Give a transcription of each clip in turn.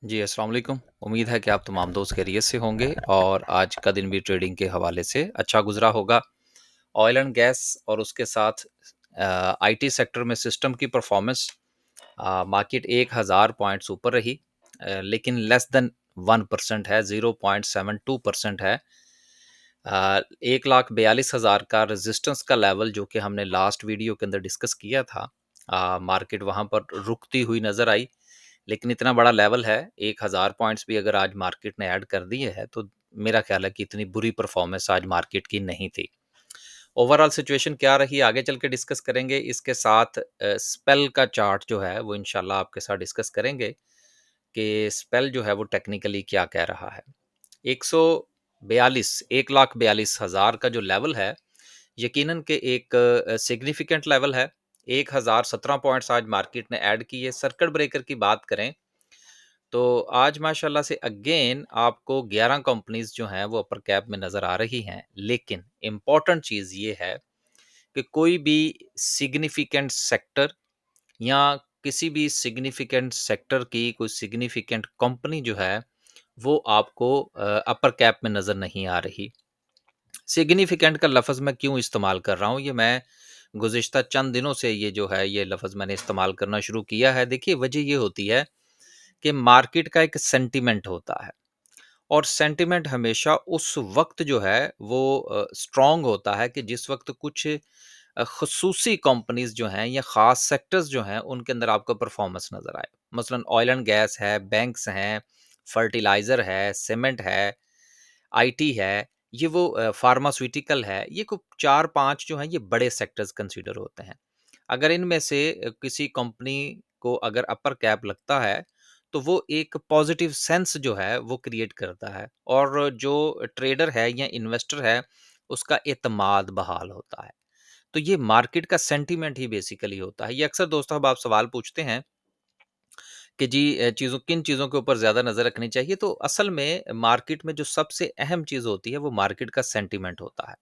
जी, अस्सलाम वालेकुम। उम्मीद है कि आप तमाम दोस्त खैरियत से होंगे और आज का दिन भी ट्रेडिंग के हवाले से अच्छा गुज़रा होगा। ऑयल एंड गैस और उसके साथ आईटी सेक्टर में सिस्टम की परफॉर्मेंस मार्केट 1000 पॉइंट्स ऊपर रही, लेकिन लेस देन 1% है, 0.72% है। 1,42,000 का रेजिस्टेंस का लेवल जो कि हमने लास्ट वीडियो के अंदर डिस्कस किया था, मार्केट वहाँ पर रुकती हुई नज़र आई। लेकिन इतना बड़ा लेवल है, 1000 पॉइंट्स भी अगर आज मार्केट ने ऐड कर दिए हैं, तो मेरा ख्याल है कि इतनी बुरी परफॉर्मेंस आज मार्केट की नहीं थी। ओवरऑल सिचुएशन क्या रही आगे चल के डिस्कस करेंगे। इसके साथ स्पेल का चार्ट जो है वो इंशाल्लाह आपके साथ डिस्कस करेंगे कि स्पेल जो है वो टेक्निकली क्या कह रहा है। 142 1,42,000 का जो लेवल है, यकीनन के एक सिग्निफिकेंट लेवल है। 1017 पॉइंट्स आज मार्केट ने ऐड किए। सर्किट ब्रेकर की बात करें तो आज माशाल्लाह से अगेन आपको 11 कंपनीज जो हैं वो अपर कैप में नज़र आ रही हैं। लेकिन इम्पॉर्टेंट चीज़ ये है कि कोई भी सिग्निफिकेंट सेक्टर या किसी भी सिग्निफिकेंट सेक्टर की कोई सिग्निफिकेंट कंपनी जो है वो आपको अपर कैप में नज़र नहीं आ रही। सिग्निफिकेंट का लफ्ज़ मैं क्यों इस्तेमाल कर रहा हूँ, ये मैं गुज़िश्ता चंद दिनों से ये जो है ये लफ्ज़ मैंने इस्तेमाल करना शुरू किया है। देखिए वजह ये होती है कि मार्केट का एक सेंटिमेंट होता है और सेंटिमेंट हमेशा उस वक्त जो है वो स्ट्रांग होता है कि जिस वक्त कुछ खसूसी कंपनीज जो हैं या ख़ास सेक्टर्स जो हैं उनके अंदर आपको परफॉर्मेंस नज़र आए। मसलन ऑयल एंड गैस है, बैंक्स हैं, फर्टिलाइज़र है, सीमेंट है, आईटी है, ये वो फार्मास्यूटिकल है, ये को 4-5 जो हैं ये बड़े सेक्टर्स कंसीडर होते हैं। अगर इनमें से किसी कंपनी को अगर अपर कैप लगता है, तो वो एक पॉजिटिव सेंस जो है वो क्रिएट करता है और जो ट्रेडर है या इन्वेस्टर है, उसका एतमाद बहाल होता है। तो ये मार्केट का सेंटीमेंट ही बेसिकली होता है। ये अक्सर दोस्तों अब आप सवाल पूछते हैं कि जी किन चीज़ों के ऊपर ज़्यादा नज़र रखनी चाहिए, तो असल में मार्केट में जो सबसे अहम चीज़ होती है वो मार्केट का सेंटीमेंट होता है।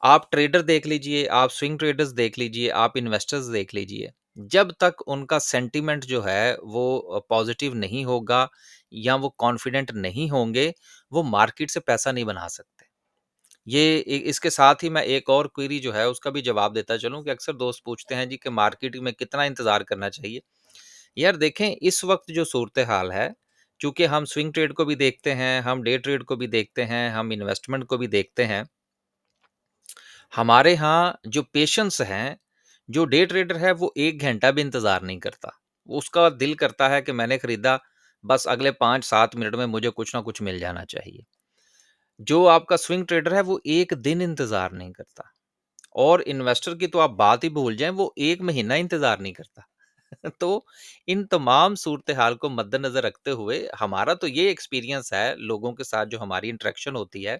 आप ट्रेडर देख लीजिए, आप स्विंग ट्रेडर्स देख लीजिए, आप इन्वेस्टर्स देख लीजिए। जब तक उनका सेंटीमेंट जो है वो पॉजिटिव नहीं होगा या वो कॉन्फिडेंट नहीं होंगे, वो मार्केट से पैसा नहीं बना सकते। ये इसके साथ ही मैं एक और क्वेरी जो है उसका भी जवाब देता चलूँ कि अक्सर दोस्त पूछते हैं जी कि मार्केट में कितना इंतज़ार करना चाहिए? यार देखें, इस वक़्त जो सूरत-ए-हाल है, चूँकि हम स्विंग ट्रेड को भी देखते हैं, हम डे ट्रेड को भी देखते हैं, हम इन्वेस्टमेंट को भी देखते हैं। हमारे यहाँ जो पेशेंस हैं, जो डे ट्रेडर है वो 1 घंटा भी इंतज़ार नहीं करता। उसका दिल करता है कि मैंने खरीदा, बस अगले 5-7 मिनट में मुझे कुछ ना कुछ मिल जाना चाहिए। जो आपका स्विंग ट्रेडर है वो 1 दिन इंतज़ार नहीं करता और इन्वेस्टर की तो आप बात ही भूल जाएँ, वो 1 महीना इंतज़ार नहीं करता। तो इन तमाम सूरत-ए-हाल को मद्देनज़र रखते हुए हमारा तो ये एक्सपीरियंस है लोगों के साथ जो हमारी इंटरेक्शन होती है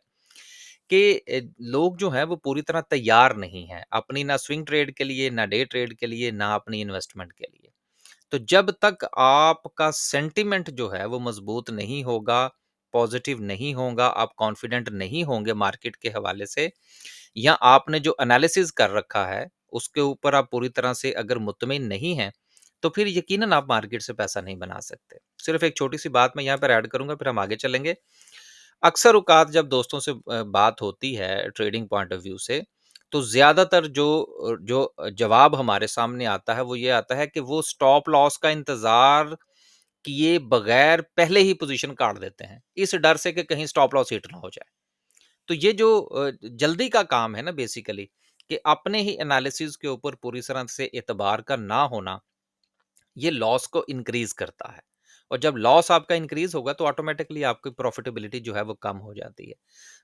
कि लोग जो हैं वो पूरी तरह तैयार नहीं हैं, अपनी ना स्विंग ट्रेड के लिए, ना डे ट्रेड के लिए, ना अपनी इन्वेस्टमेंट के लिए। तो जब तक आपका सेंटिमेंट जो है वो मजबूत नहीं होगा, पॉजिटिव नहीं होगा, आप कॉन्फिडेंट नहीं होंगे मार्केट के हवाले से या आपने जो एनालिसिस कर रखा है, उसके ऊपर आप पूरी तरह से अगर मुतमिन नहीं हैं, तो फिर यकीनन आप मार्केट से पैसा नहीं बना सकते। सिर्फ़ एक छोटी-सी बात मैं यहाँ पर ऐड करूँगा, फिर हम आगे चलेंगे। अक्सर औकात जब दोस्तों से बात होती है ट्रेडिंग पॉइंट ऑफ व्यू से, तो ज़्यादातर जो जवाब हमारे सामने आता है, वो ये आता है कि वो स्टॉप लॉस का इंतज़ार किए बगैर पहले ही पोज़ीशन काट देते हैं, इस डर से कि कहीं स्टॉप लॉस हिट ना हो जाए। तो ये जो जल्दी का काम है ना बेसिकली, कि अपने ही एनालिसिस के ऊपर पूरी तरह से एतबार का ना होना, ये लॉस को इंक्रीज़ करता है और जब लॉस आपका इंक्रीज़ होगा तो ऑटोमैटिकली आपकी प्रॉफ़िटेबिलिटी जो है वो कम हो जाती है।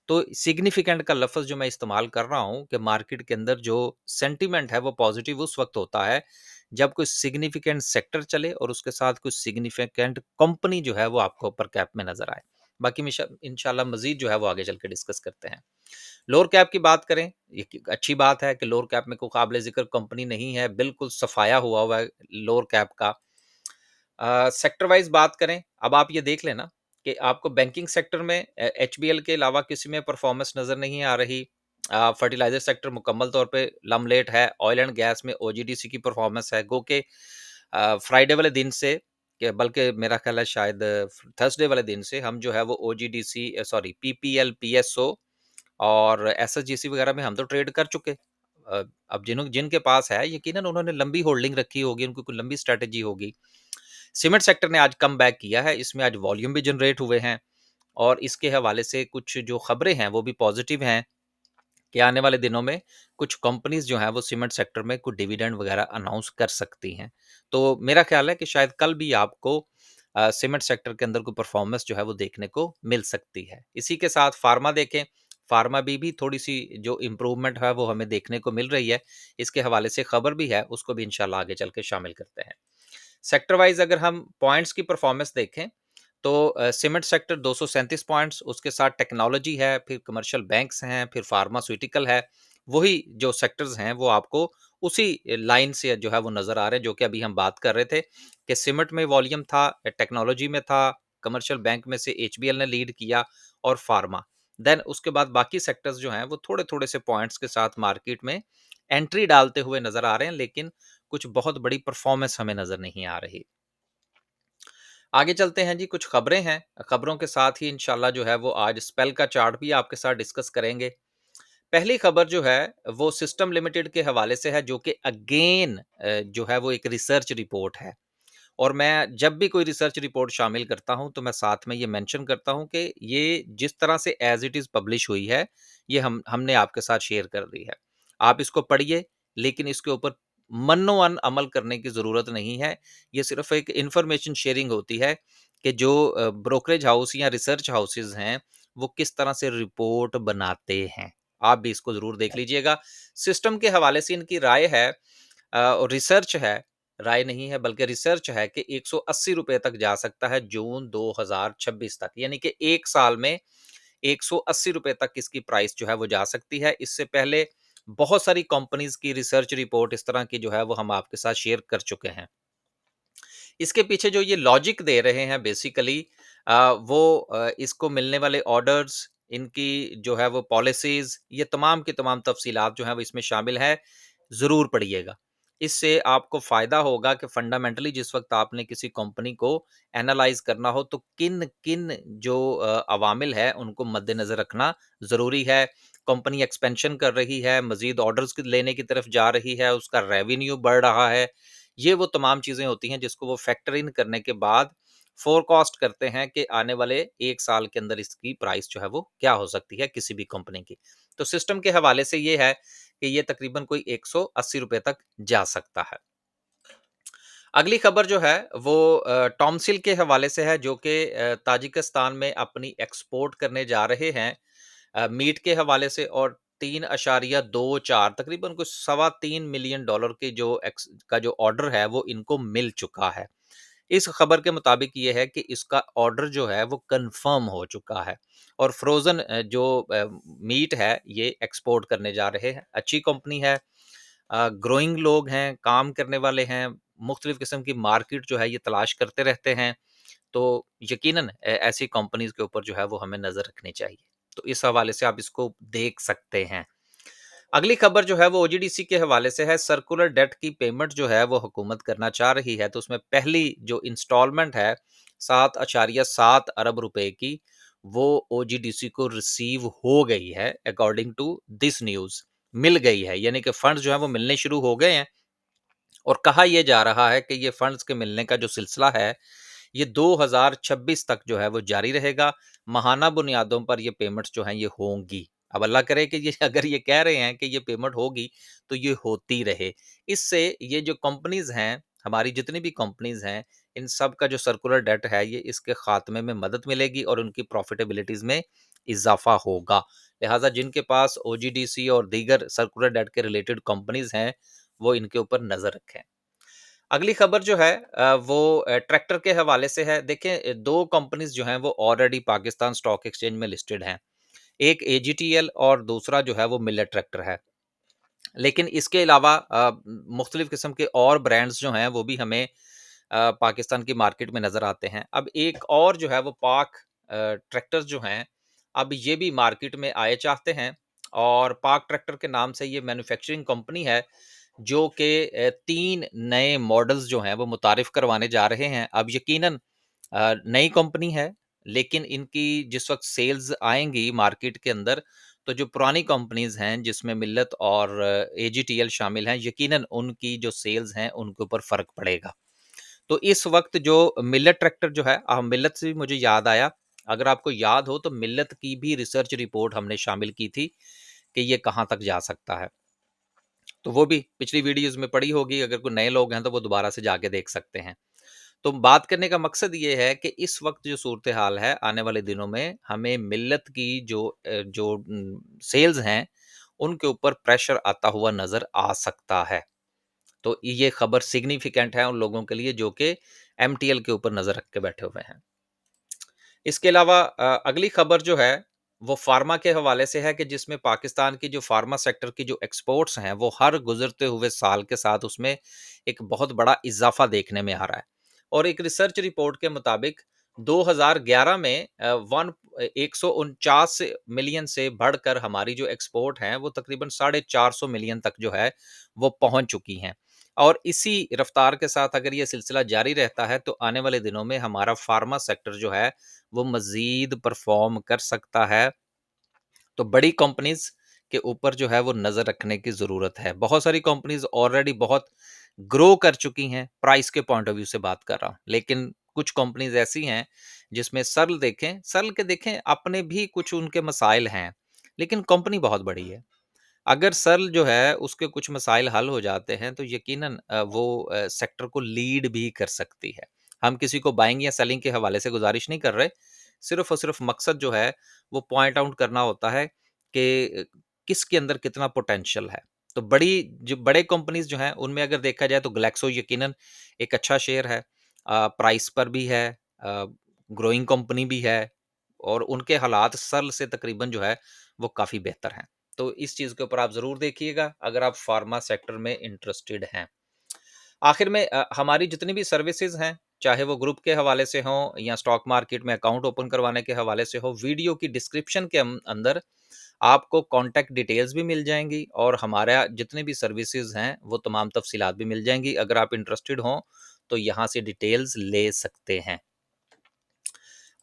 तो सिग्निफिकेंट का लफ़्ज़ जो मैं इस्तेमाल कर रहा हूँ कि मार्केट के अंदर जो सेंटिमेंट है वो पॉज़िटिव उस वक़्त होता है, जब कोई सिग्निफिकेंट सेक्टर चले और उसके साथ कोई सिग्निफिकेंट कंपनी जो है वो आपको ऊपर कैप में नज़र आए। बाकी इंशाल्लाह मज़ीद जो है वो आगे चल के डिस्कस करते हैं। लोअर कैप की बात करें, ये अच्छी बात है कि लोअर कैप में कोई काबिल ज़िक्र कंपनी नहीं है, बिल्कुल सफाया हुआ है लोअर कैप का। सेक्टर वाइज़ बात करें, अब आप ये देख लें ना कि आपको बैंकिंग सेक्टर में एचबीएल के अलावा किसी में परफॉर्मेंस नज़र नहीं आ रही। फर्टिलाइज़र सेक्टर मुकम्मल तौर पे लमलेट है, ऑयल एंड गैस में ओजीडीसी की परफॉर्मेंस है, गो के फ्राइडे वाले दिन से कि बल्कि मेरा ख़्याल है शायद थर्सडे वाले दिन से हम जो है वो ओजीडीसी सॉरी पीपीएल, पीएसओ और एसएसजीसी वग़ैरह में हम तो ट्रेड कर चुके। अब जिनके पास है यकीनन उन्होंने लंबी होल्डिंग रखी होगी, उनकी कोई लंबी स्ट्रैटेजी होगी। सीमेंट सेक्टर ने आज कमबैक किया है, इसमें आज वॉल्यूम भी जनरेट हुए हैं और इसके हवाले से कुछ जो खबरें हैं वो भी पॉजिटिव हैं कि आने वाले दिनों में कुछ कंपनीज जो हैं वो सीमेंट सेक्टर में कुछ डिविडेंड वगैरह अनाउंस कर सकती हैं। तो मेरा ख्याल है कि शायद कल भी आपको सीमेंट सेक्टर के अंदर कोई परफॉर्मेंस जो है वो देखने को मिल सकती है। इसी के साथ फार्मा देखें, फार्मा भी थोड़ी-सी जो इम्प्रूवमेंट है वो हमें देखने को मिल रही है। इसके हवाले से खबर भी है, उसको भी इंशाल्लाह आगे चल के शामिल करते हैं। सेक्टर वाइज़ अगर हम पॉइंट्स की परफॉर्मेंस देखें तो सीमेंट सेक्टर 237 पॉइंट्स, उसके साथ टेक्नोलॉजी है, फिर कमर्शियल बैंक्स हैं, फिर फार्मास्यूटिकल है। वही जो सेक्टर्स हैं वो आपको उसी लाइन से जो है वो नज़र आ रहे हैं जो कि अभी हम बात कर रहे थे कि सीमेंट में वॉल्यूम था, टेक्नोलॉजी में था, कमर्शियल बैंक में से एचबीएल ने लीड किया और फार्मा। देन उसके बाद बाकी सेक्टर्स जो हैं वो थोड़े-थोड़े से पॉइंट्स के साथ मार्केट में एंट्री डालते हुए नज़र आ रहे हैं, लेकिन कुछ बहुत बड़ी परफॉर्मेंस हमें नज़र नहीं आ रही। आगे चलते हैं जी, कुछ खबरें हैं। खबरों के साथ ही इंशाल्लाह जो है वो आज स्पेल का चार्ट भी आपके साथ डिस्कस करेंगे। पहली खबर जो है वो सिस्टम लिमिटेड के हवाले से है जो कि अगेन जो है वो एक रिसर्च रिपोर्ट है। और मैं जब भी कोई रिसर्च रिपोर्ट शामिल करता हूं तो मैं साथ में ये मेंशन करता हूं कि ये जिस तरह से एज इट इज़ पब्लिश हुई है ये हमने आपके साथ शेयर कर दी है। आप इसको पढ़िए, लेकिन इसके ऊपर मन्नो-अन अमल करने की ज़रूरत नहीं है। ये सिर्फ़ एक इन्फॉर्मेशन शेयरिंग होती है कि जो ब्रोकरेज हाउस या रिसर्च हाउसेज़ हैं, वो किस तरह से रिपोर्ट बनाते हैं। आप भी इसको ज़रूर देख लीजिएगा। सिस्टम के हवाले से इनकी राय है और रिसर्च है, राय नहीं है बल्कि रिसर्च है कि ₹180 तक जा सकता है जून 2026 तक। यानी कि 1 साल में ₹180 तक इसकी प्राइस जो है वो जा सकती है। इससे पहले बहुत सारी कंपनीज़ की रिसर्च रिपोर्ट इस तरह की जो है वो हम आपके साथ शेयर कर चुके हैं। इसके पीछे जो ये लॉजिक दे रहे हैं बेसिकली वो इसको मिलने वाले ऑर्डर्स, इनकी जो है वो पॉलिसीज़, ये तमाम की तमाम तफ़सीलात जो हैं वो इसमें शामिल है। ज़रूर पढ़िएगा। इससे आपको फ़ायदा होगा कि फंडामेंटली जिस वक़्त आपने किसी कंपनी को एनालाइज़ करना हो तो किन-किन जो अवामिल है उनको मद्देनज़र रखना ज़रूरी है। कंपनी एक्सपेंशन कर रही है, मज़ीद ऑर्डर्स लेने की तरफ जा रही है, उसका रेवेन्यू बढ़ रहा है। ये वो तमाम चीज़ें होती हैं जिसको वो फैक्टर इन करने के बाद फ़ोरकास्ट करते हैं कि आने वाले 1 साल के अंदर इसकी प्राइस जो है वो क्या हो सकती है किसी भी कंपनी की। तो सिस्टम के हवाले से ये है कि ये तकरीबन कोई ₹180 तक जा सकता है। अगली खबर जो है वो टॉमसिल के हवाले से है जो कि ताजिकिस्तान में अपनी एक्सपोर्ट करने जा रहे हैं मीट के हवाले से और 3.24 तकरीबन कुछ सवा 3 मिलियन डॉलर के जो का जो ऑर्डर है वो इनको मिल चुका है। इस खबर के मुताबिक ये है कि इसका ऑर्डर जो है वो कंफर्म हो चुका है और फ्रोज़न जो मीट है ये एक्सपोर्ट करने जा रहे हैं। अच्छी कंपनी है, ग्रोइंग लोग हैं, काम करने वाले हैं, मुख्तलिफ़ किस्म की मार्केट जो है ये तलाश करते रहते हैं। तो यकीनन ऐसी कंपनीज़ के ऊपर जो है वो हमें नज़र रखनी चाहिए। तो इस हवाले से आप इसको देख सकते हैं। अगली खबर जो है वो ओजीडीसी के हवाले से है, सर्कुलर डेट की पेमेंट जो है वो हुकूमत करना चाह रही है, तो उसमें पहली जो इंस्टॉलमेंट है 7.7 अरब रुपए की, वो ओजीडीसी को रिसीव हो गई है अकॉर्डिंग टू दिस न्यूज़, मिल गई है, यानी कि फंड्स जो हैं वो मिलने शुरू हो गए हैं और कहा यह जा रहा है कि ये फंड्स के मिलने का जो सिलसिला है, ये 2026 तक जो है वो जारी रहेगा। माहाना बुनियादों पर ये पेमेंट्स जो हैं ये होंगी। अब अल्लाह करे कि ये अगर ये कह रहे हैं कि ये पेमेंट होगी, तो ये होती रहे। इससे ये जो कंपनीज़ हैं, हमारी जितनी भी कंपनीज़ हैं, इन सब का जो सर्कुलर डेट है, ये इसके खात्मे में मदद मिलेगी और उनकी प्रॉफ़िटेबिलिटीज़ में इज़ाफ़ा होगा। लिहाज़ा जिनके पास ओजीडीसी और दीगर सर्कुलर डेट के रिलेटेड कंपनीज़ हैं, वो इनके ऊपर नज़र रखें। अगली खबर जो है वो ट्रैक्टर के हवाले से है। देखें 2 कंपनीज़ जो हैं वो ऑलरेडी पाकिस्तान स्टॉक एक्सचेंज में लिस्टेड हैं। एक एजीटीएल और दूसरा जो है वो मिलेट ट्रैक्टर है। लेकिन इसके अलावा मुख्तलिफ़ किस्म के और ब्रांड्स जो हैं वो भी हमें पाकिस्तान की मार्केट में नज़र आते हैं। अब एक और जो है वो पाक ट्रैक्टर्स जो हैं, अब ये भी मार्केट में आए चाहते हैं और पाक ट्रैक्टर के नाम से ये मैन्युफैक्चरिंग कंपनी है जो कि 3 नए मॉडल्स जो हैं वो मुतारिफ करवाने जा रहे हैं। अब यकीनन नई कंपनी है, लेकिन इनकी जिस वक़्त सेल्स आएँगी मार्केट के अंदर, तो जो पुरानी कंपनीज़ हैं जिसमें मिल्लत और एजीटीएल शामिल हैं, यकीनन उनकी जो सेल्स हैं उनके ऊपर फ़र्क पड़ेगा। तो इस वक़्त जो मिल्लत ट्रैक्टर जो है, मिल्लत से भी मुझे याद आया, अगर आपको याद हो तो मिल्लत की भी रिसर्च रिपोर्ट हमने शामिल की थी कि ये कहाँ तक जा सकता है। तो वो भी पिछली वीडियोज़ में पड़ी होगी, अगर कोई नए लोग हैं तो वो दोबारा से जाके देख सकते हैं। तो बात करने का मकसद ये है कि इस वक़्त जो सूरत-ए-हाल है, आने वाले दिनों में हमें मिल्लत की जो सेल्स हैं, उनके ऊपर प्रेशर आता हुआ नज़र आ सकता है। तो ये खबर सिग्निफिकेंट है उन लोगों के लिए जो कि एमटीएल के ऊपर नज़र रख के बैठे हुए हैं। इसके अलावा अगली खबर जो है, वो फ़ार्मा के हवाले से है कि जिसमें पाकिस्तान की जो फ़ार्मा सेक्टर की जो एक्सपोर्ट्स हैं, वो हर गुज़रते हुए साल के साथ उसमें एक बहुत बड़ा इज़ाफ़ा देखने में आ रहा है। और एक रिसर्च रिपोर्ट के मुताबिक 2011 में 149 मिलियन से बढ़कर हमारी जो एक्सपोर्ट हैं, वो तकरीबन 450 मिलियन तक जो है, वो पहुँच चुकी हैं। और इसी रफ़्तार के साथ अगर ये सिलसिला जारी रहता है, तो आने वाले दिनों में हमारा फ़ार्मा सेक्टर जो है, वो मज़ीद परफ़ॉर्म कर सकता है। तो बड़ी कंपनीज़ के ऊपर जो है वो नज़र रखने की ज़रूरत है। बहुत सारी कंपनीज़ ऑलरेडी बहुत ग्रो कर चुकी हैं, प्राइस के पॉइंट ऑफ व्यू से बात कर रहा हूँ। लेकिन कुछ कंपनीज़ ऐसी हैं जिसमें सर्ल के देखें अपने भी कुछ उनके मसाइल हैं, लेकिन कंपनी बहुत बड़ी है। अगर सर्ल जो है उसके कुछ मसाइल हल हो जाते हैं तो यकीनन वो सेक्टर को लीड भी कर सकती है। हम किसी को बाइंग या सेलिंग के हवाले से गुज़ारिश नहीं कर रहे, सिर्फ़ और सिर्फ़ मकसद जो है वो पॉइंट आउट करना होता है कि किसके अंदर कितना पोटेंशियल है। तो बड़े कंपनीज़ जो हैं उनमें अगर देखा जाए तो ग्लैक्सो यकीनन एक अच्छा शेयर है। प्राइस पर भी है, अ, ग्रोइंग कंपनी भी है और उनके हालात सर्ल से तकरीबन जो है वो काफ़ी बेहतर हैं। तो इस चीज़ के ऊपर आप ज़रूर देखिएगा अगर आप फार्मा सेक्टर में इंटरेस्टेड हैं। आखिर में हमारी जितनी भी सर्विसेज़ हैं, चाहे वो ग्रुप के हवाले से हों या स्टॉक मार्केट में अकाउंट ओपन करवाने के हवाले से हो, वीडियो की डिस्क्रिप्शन के अंदर आपको कॉन्टैक्ट डिटेल्स भी मिल जाएँगी और हमारा जितने भी सर्विसेज़ हैं, वो तमाम तफ़सीलात भी मिल जाएँगी। अगर आप इंटरेस्टेड हों, तो यहाँ से डिटेल्स ले सकते हैं।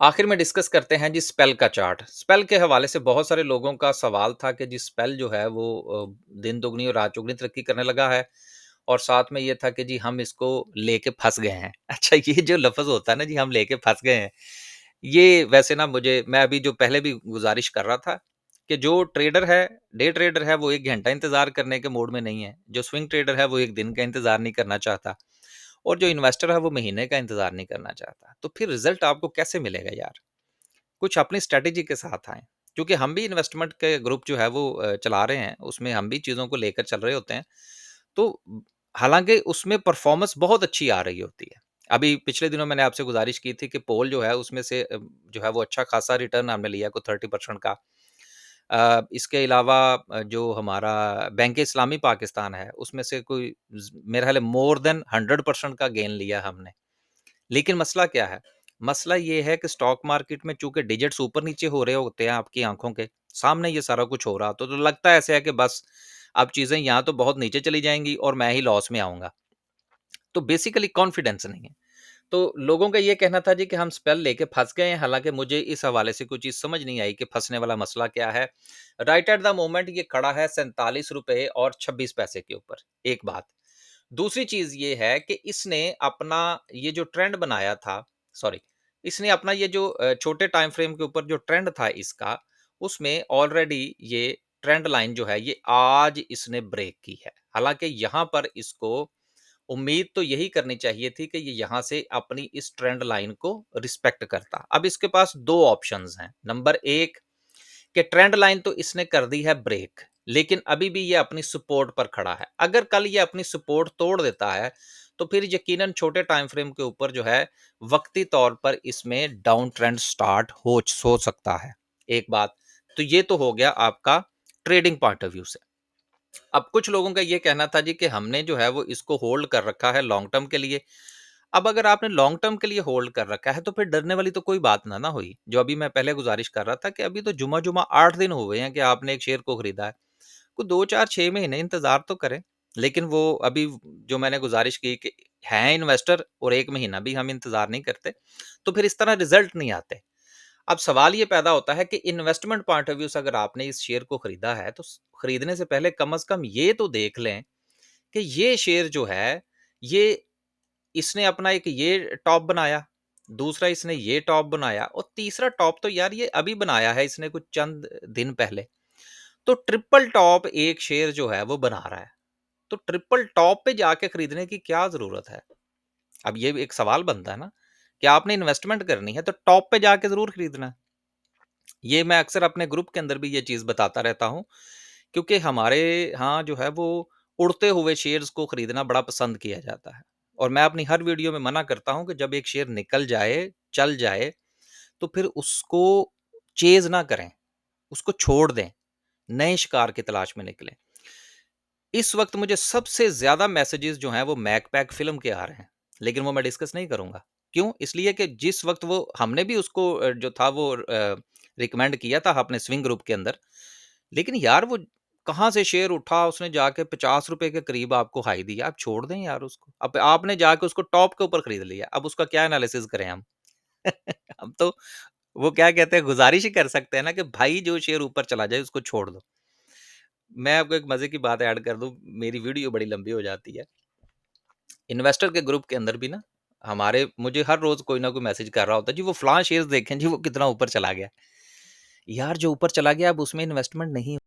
आखिर में डिस्कस करते हैं जी स्पेल का चार्ट। स्पेल के हवाले से बहुत सारे लोगों का सवाल था कि जी स्पेल जो है वो दिन दुगनी और रात चौगुनी तरक्की करने लगा है और साथ में ये था कि जी हम इसको लेके फँस गए हैं। अच्छा ये जो लफ़्ज़ होता है ना जी हम लेके फँस गए हैं, ये वैसे ना मुझे मैं अभी जो पहले भी गुज़ारिश कर रहा था कि जो ट्रेडर है, डे ट्रेडर है वो 1 घंटा इंतज़ार करने के मूड में नहीं है। जो स्विंग ट्रेडर है वो 1 दिन का इंतज़ार नहीं करना चाहता और जो इन्वेस्टर है वो महीने का इंतज़ार नहीं करना चाहता। तो फिर रिज़ल्ट आपको कैसे मिलेगा यार? कुछ अपनी स्ट्रैटेजी के साथ आएँ। क्योंकि हम भी इन्वेस्टमेंट के ग्रुप जो है वो चला रहे हैं, उसमें हम भी चीज़ों को लेकर चल रहे होते हैं। तो हालाँकि उसमें परफ़ॉर्मेंस बहुत अच्छी आ रही होती है। अभी पिछले दिनों मैंने आपसे गुज़ारिश की थी कि पोल जो है उसमें से जो है वो अच्छा खासा रिटर्न हमने लिया कोई 30% का। इसके अलावा जो हमारा बैंक इस्लामी पाकिस्तान है, उसमें से कोई मेरा ख़्याल है मोर देन 100% का गेन लिया हमने। लेकिन मसला क्या है? मसला ये है कि स्टॉक मार्केट में चूँकि डिजिट्स ऊपर-नीचे हो रहे होते हैं आपकी आँखों के सामने ये सारा कुछ हो रहा तो लगता है ऐसे है कि बस अब चीज़ें यहाँ तो बहुत नीचे चली जाएँगी और मैं ही लॉस में आऊँगा। तो बेसिकली कॉन्फिडेंस नहीं है। तो लोगों का ये कहना था जी कि हम स्पेल लेके फँस गए हैं, हालाँकि मुझे इस हवाले से कोई चीज़ समझ नहीं आई कि फँसने वाला मसला क्या है। राइट एट द मोमेंट ये खड़ा है ₹47 और 26 पैसे के ऊपर, एक बात। दूसरी चीज़ ये है कि इसने अपना ये जो ट्रेंड बनाया था सॉरी, इसने अपना ये जो छोटे टाइम फ्रेम के ऊपर जो ट्रेंड था इसका, उसमें ऑलरेडी ये ट्रेंड लाइन जो है, ये आज इसने ब्रेक की है। हालाँकि यहाँ पर इसको उम्मीद तो यही करनी चाहिए थी कि ये यहाँ से अपनी इस ट्रेंड लाइन को रिस्पेक्ट करता। अब इसके पास 2 ऑप्शंस हैं। नंबर 1 कि ट्रेंड लाइन तो इसने कर दी है ब्रेक, लेकिन अभी भी ये अपनी सपोर्ट पर खड़ा है। अगर कल ये अपनी सपोर्ट तोड़ देता है, तो फिर यकीनन छोटे टाइम फ्रेम के ऊपर जो है, वक़्ती तौर पर इसमें डाउन ट्रेंड स्टार्ट हो सकता है, एक बात। तो ये तो हो गया आपका ट्रेडिंग पॉइंट ऑफ व्यू से। अब कुछ लोगों का ये कहना था जी कि हमने जो है वो इसको होल्ड कर रखा है लॉन्ग टर्म के लिए। अब अगर आपने लॉन्ग टर्म के लिए होल्ड कर रखा है तो फिर डरने वाली तो कोई बात ना हुई। जो अभी मैं पहले गुज़ारिश कर रहा था कि अभी तो जुमा-जुमा 8 दिन हुए हैं कि आपने एक शेयर को खरीदा है। कोई 2, 4, 6 महीने इंतज़ार तो करें। लेकिन वो अभी जो मैंने गुज़ारिश की कि हैं इन्वेस्टर और 1 महीना भी हम इंतज़ार नहीं करते, तो फिर इस तरह रिज़ल्ट नहीं आते। अब सवाल ये पैदा होता है कि इन्वेस्टमेंट पॉइंट ऑफ व्यू से अगर आपने इस शेयर को खरीदा है, तो खरीदने से पहले कम से कम ये तो देख लें कि ये शेयर जो है, ये इसने अपना एक ये टॉप बनाया, दूसरा इसने ये टॉप बनाया और तीसरा टॉप तो यार ये अभी बनाया है इसने कुछ चंद दिन पहले। तो ट्रिपल टॉप एक शेयर जो है वो बना रहा है। तो ट्रिपल टॉप पे जाके खरीदने की क्या ज़रूरत है? अब ये भी एक सवाल बनता है ना, कि आपने इन्वेस्टमेंट करनी है तो टॉप पे जाके ज़रूर खरीदना है। ये मैं अक्सर अपने ग्रुप के अंदर भी ये चीज़ बताता रहता हूँ, क्योंकि हमारे यहाँ जो है वो उड़ते हुए शेयर्स को खरीदना बड़ा पसंद किया जाता है। और मैं अपनी हर वीडियो में मना करता हूँ कि जब एक शेयर निकल जाए, चल जाए, तो फिर उसको चेज़ ना करें, उसको छोड़ दें, नए शिकार की तलाश में निकलें। इस वक़्त मुझे सबसे ज़्यादा मैसेजेस जो हैं वो मैकपैक फ़िल्म के आ रहे हैं, लेकिन वो मैं डिस्कस नहीं करूँगा। क्यों? इसलिए कि जिस वक़्त वो हमने भी उसको जो था वो रिकमेंड किया था अपने स्विंग ग्रुप के अंदर, लेकिन यार वो कहाँ से शेयर उठा, उसने जाके ₹50 के करीब आपको हाई दिया, आप छोड़ दें यार उसको। अब आपने जाके उसको टॉप के ऊपर खरीद लिया, अब उसका क्या एनालिसिस करें हम? हम तो वो क्या कहते हैं, गुज़ारिश ही कर सकते हैं ना कि भाई जो शेयर ऊपर चला जाए उसको छोड़ दो। मैं आपको एक मज़े की बात ऐड कर दूँ, मेरी वीडियो बड़ी लंबी हो जाती है। इन्वेस्टर के ग्रुप के अंदर भी ना हमारे मुझे हर रोज़ कोई ना कोई मैसेज कर रहा होता है, जी वो फलाँ शेयर्स देखें जी वो कितना ऊपर चला गया। यार जो ऊपर चला गया अब उसमें इन्वेस्टमेंट नहीं